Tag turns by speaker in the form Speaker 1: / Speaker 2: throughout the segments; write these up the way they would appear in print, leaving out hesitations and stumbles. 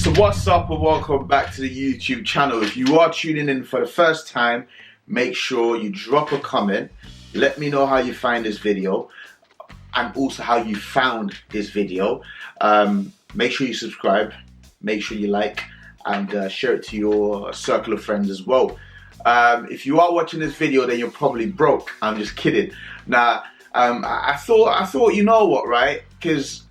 Speaker 1: So what's up and welcome back to the YouTube channel. If you are tuning in for the first time, make sure you drop a comment. Let me know how you find this video and also how you found this video. Make sure you subscribe, make sure you like, and share it to your circle of friends as well. If you are watching this video, then you're probably broke. I'm just kidding. Now, I thought, you know what, right? Because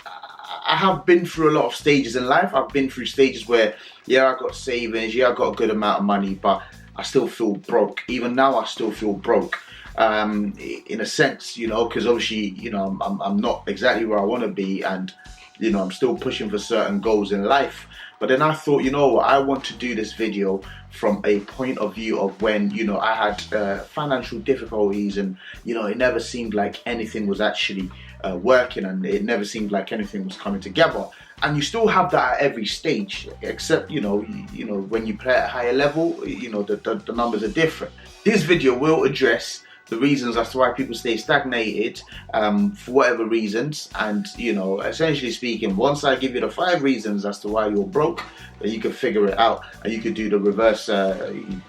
Speaker 1: I have been through a lot of stages in life. I've been through stages where, yeah, I got savings, yeah, I got a good amount of money, but I still feel broke. Even now, I still feel broke. In a sense, you know, because obviously, you know, I'm not exactly where I want to be, and you know, I'm still pushing for certain goals in life. But then I thought, you know what, I want to do this video from a point of view of when, you know, I had financial difficulties, and you know, it never seemed like anything was actually working, and it never seemed like anything was coming together. And you still have that at every stage, except you know when you play at a higher level, you know, the numbers are different. This video will address the reasons as to why people stay stagnated for whatever reasons, and you know, essentially speaking, once I give you the 5 reasons as to why you're broke, then you can figure it out, and you could do the reverse,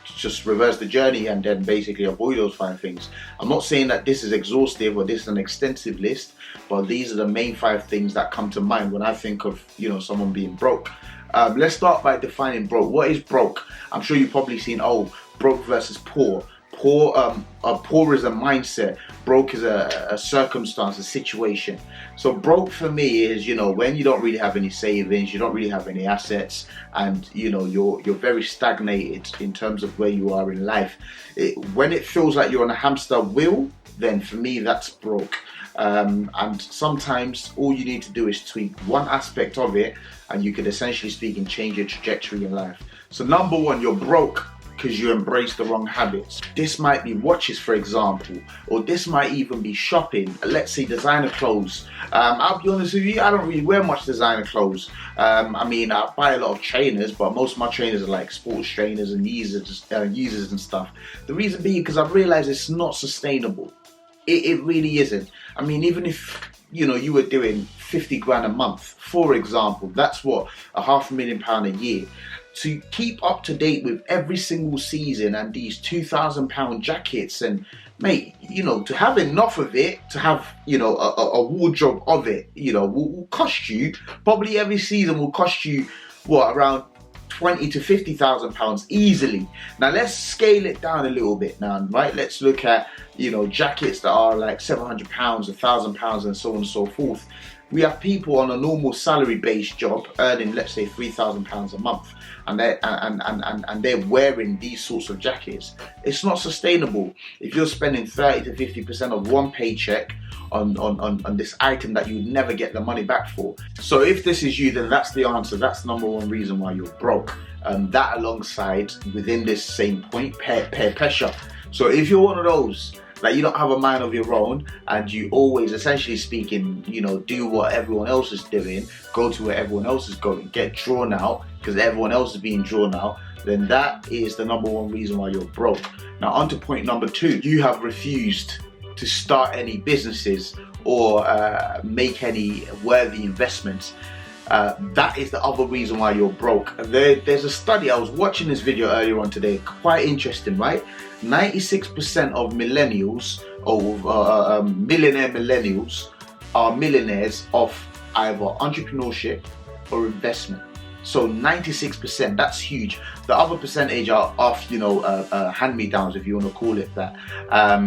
Speaker 1: just reverse the journey and then basically avoid those 5 things. I'm not saying that this is exhaustive or this is an extensive list, but these are the main 5 things that come to mind when I think of, you know, someone being broke. Let's start by defining broke. What is broke? I'm sure you've probably seen, oh, broke versus poor. Poor is a mindset, broke is a circumstance, a situation. So broke for me is, you know, when you don't really have any savings, you don't really have any assets, and you know, you're very stagnated in terms of where you are in life. When it feels like you're on a hamster wheel, then for me that's broke. And sometimes all you need to do is tweak one aspect of it, and you could essentially speaking change your trajectory in life. So number 1, you're broke because you embrace the wrong habits. This might be watches, for example, or this might even be shopping. Let's say designer clothes. I'll be honest with you, I don't really wear much designer clothes. I mean, I buy a lot of trainers, but most of my trainers are like sports trainers and users and stuff. The reason being because I've realized it's not sustainable. It really isn't. I mean, even if, you know, you were doing 50 grand a month, for example, that's what, £500,000 a year. To keep up to date with every single season and these £2,000 jackets, and mate, you know, to have enough of it, to have, you know, a wardrobe of it, you know, will cost you, probably every season will cost you, what, around 20 to 50,000 pounds easily. Now let's scale it down a little bit now, right? Let's look at, you know, jackets that are like 700 pounds, 1,000 pounds, and so on and so forth. We have people on a normal salary-based job earning, let's say, £3,000 a month, and they're wearing these sorts of jackets. It's not sustainable. If you're spending 30 to 50% of one paycheck on this item that you would never get the money back for. So if this is you, then that's the answer. That's the number 1 reason why you're broke. That alongside, within this same point, peer pressure. So if you're one of those, like, you don't have a mind of your own, and you always, essentially speaking, you know, do what everyone else is doing, go to where everyone else is going, get drawn out because everyone else is being drawn out, then that is the number 1 reason why you're broke. Now on to point number 2, you have refused to start any businesses or make any worthy investments. That is the other reason why you're broke. There's a study, I was watching this video earlier on today, quite interesting, right? 96% of millennials, or millionaire millennials, are millionaires off either entrepreneurship or investment. So 96%, that's huge. The other percentage are off, you know, hand-me-downs, if you want to call it that,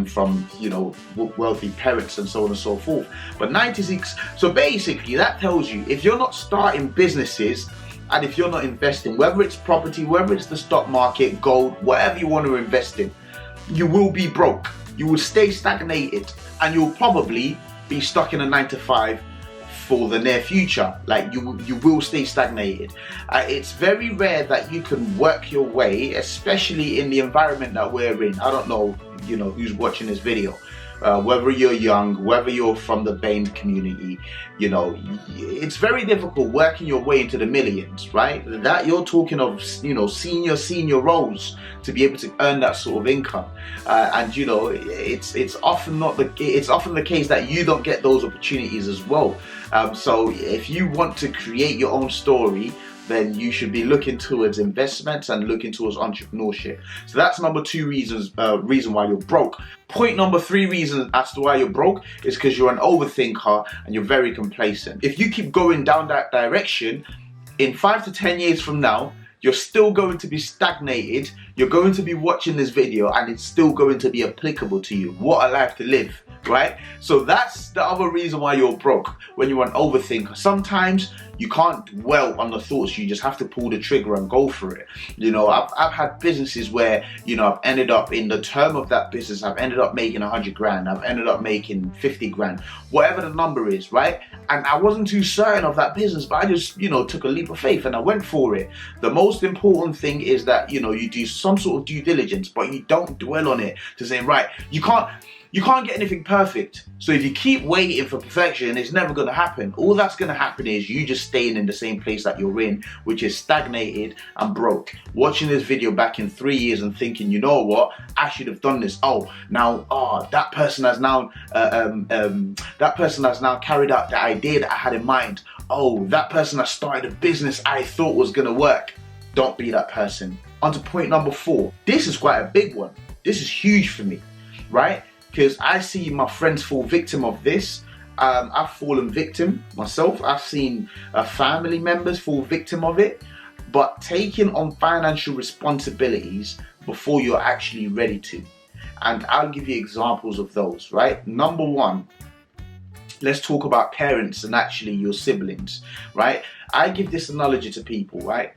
Speaker 1: from, you know, wealthy parents and so on and so forth. But 96, so basically that tells you, if you're not starting businesses, and if you're not investing, whether it's property, whether it's the stock market, gold, whatever you want to invest in, you will be broke. You will stay stagnated, and you'll probably be stuck in a 9-to-5 for the near future. Like, you will stay stagnated. It's very rare that you can work your way, especially in the environment that we're in. I don't know, you know, who's watching this video. Whether you're young, whether you're from the BAME community, you know, it's very difficult working your way into the millions, right? That you're talking of, you know, senior roles to be able to earn that sort of income, and you know, it's often the case that you don't get those opportunities as well. So if you want to create your own story, then you should be looking towards investments and looking towards entrepreneurship. So that's number 2 reason why you're broke. Point number 3 reason as to why you're broke is because you're an overthinker and you're very complacent. If you keep going down that direction, in 5 to 10 years from now, you're still going to be stagnated. You're going to be watching this video and it's still going to be applicable to you. What a life to live, right? So that's the other reason why you're broke, when you're an overthinker. Sometimes you can't dwell on the thoughts, you just have to pull the trigger and go for it. You know, I've had businesses where, you know, I've ended up in the term of that business, I've ended up making 100 grand, I've ended up making 50 grand, whatever the number is, right? And I wasn't too certain of that business, but I just, you know, took a leap of faith and I went for it. The most important thing is that, you know, you do some sort of due diligence, but you don't dwell on it to say, right, you can't get anything perfect. So if you keep waiting for perfection, it's never going to happen. All that's going to happen is you just staying in the same place that you're in, which is stagnated and broke. Watching this video back in 3 years and thinking, you know what, I should have done this. That person has now carried out the idea that I had in mind. Oh, that person has started a business I thought was going to work. Don't be that person. On to point number 4. This is quite a big one. This is huge for me, right? Because I see my friends fall victim of this. I've fallen victim myself. I've seen family members fall victim of it. But taking on financial responsibilities before you're actually ready to. And I'll give you examples of those, right? Number 1, let's talk about parents and actually your siblings, right? I give this analogy to people, right?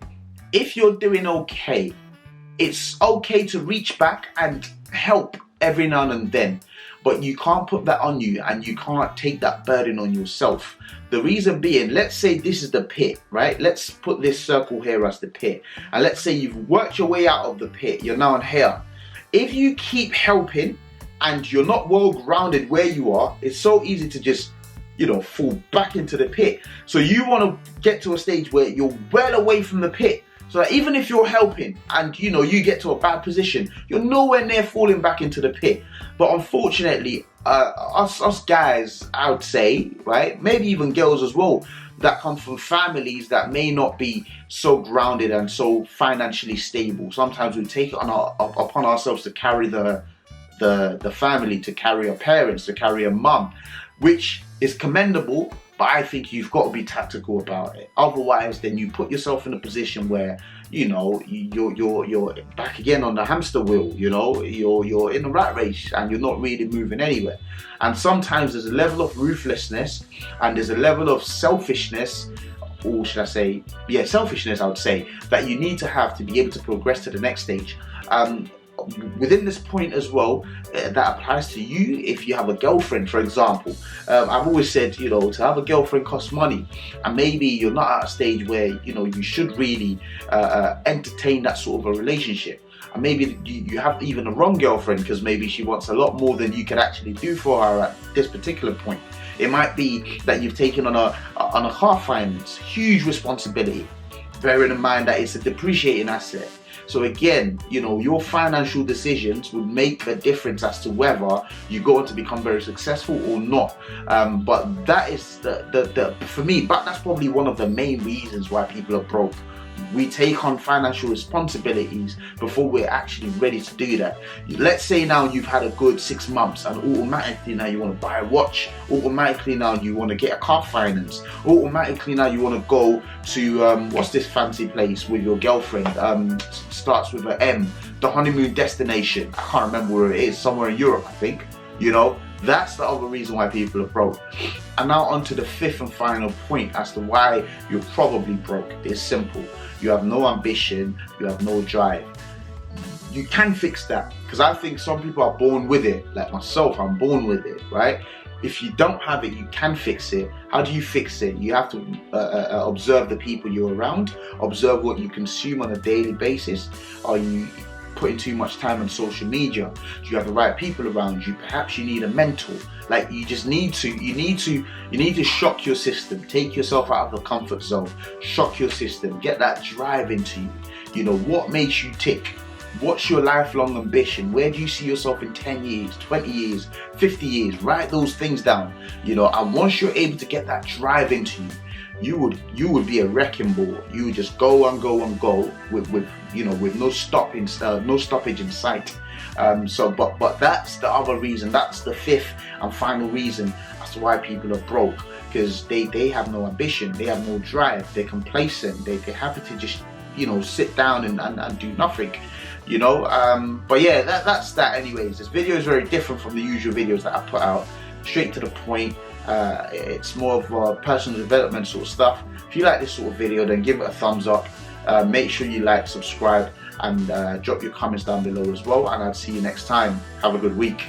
Speaker 1: If you're doing okay, it's okay to reach back and help every now and then, but you can't put that on you and you can't take that burden on yourself. The reason being, let's say this is the pit, right? Let's put this circle here as the pit, and let's say you've worked your way out of the pit, you're now in here. If you keep helping and you're not well grounded where you are, it's so easy to just, you know, fall back into the pit. So you want to get to a stage where you're well away from the pit, so that even if you're helping and, you know, you get to a bad position, you're nowhere near falling back into the pit. But unfortunately, us guys, I would say, right, maybe even girls as well, that come from families that may not be so grounded and so financially stable. Sometimes we take it upon ourselves to carry the family, to carry our parents, to carry a mum, which is commendable. But I think you've got to be tactical about it. Otherwise, then you put yourself in a position where, you know, you're back again on the hamster wheel. You know, you're in a rat race and you're not really moving anywhere. And sometimes there's a level of ruthlessness and there's a level of selfishness, or should I say, yeah, selfishness, I would say, that you need to have to be able to progress to the next stage. Within this point as well, that applies to you if you have a girlfriend, for example. I've always said, you know, to have a girlfriend costs money, and maybe you're not at a stage where, you know, you should really entertain that sort of a relationship. And maybe you have even a wrong girlfriend, because maybe she wants a lot more than you can actually do for her at this particular point. It might be that you've taken on a car finance, huge responsibility, bearing in mind that it's a depreciating asset. So again, you know, your financial decisions would make the difference as to whether you go on to become very successful or not. But that is for me, but that's probably one of the main reasons why people are broke. We take on financial responsibilities before we're actually ready to do that. Let's say now you've had a good 6 months and automatically now you want to buy a watch, automatically now you want to get a car finance, automatically now you want to go to what's this fancy place with your girlfriend, starts with an M, the honeymoon destination. I can't remember where it is, somewhere in Europe I think. You know, that's the other reason why people are broke. And now on to the 5th and final point as to why you're probably broke. It's simple. You have no ambition, you have no drive. You can fix that, because I think some people are born with it, like myself, I'm born with it, right? If you don't have it, you can fix it. How do you fix it? You have to observe the people you're around, observe what you consume on a daily basis. Are you putting too much time on social media? Do you have the right people around you? Perhaps you need a mentor. Like you need to shock your system, take yourself out of the comfort zone, shock your system, get that drive into you. You know, what makes you tick? What's your lifelong ambition? Where do you see yourself in 10 years, 20 years, 50 years? Write those things down, you know, and once you're able to get that drive into you, you would be a wrecking ball. You would just go and go and go with no stoppage in sight. But that's the other reason. That's the fifth and final reason as to why people are broke, because they have no ambition, they have no drive, they're complacent, they're happy to just sit down and do nothing. But yeah, that's that anyways. This video is very different from the usual videos that I put out, straight to the point. It's more of a personal development sort of stuff. If you like this sort of video, then give it a thumbs up. Make sure you like, subscribe, and drop your comments down below as well, and I'll see you next time. Have a good week.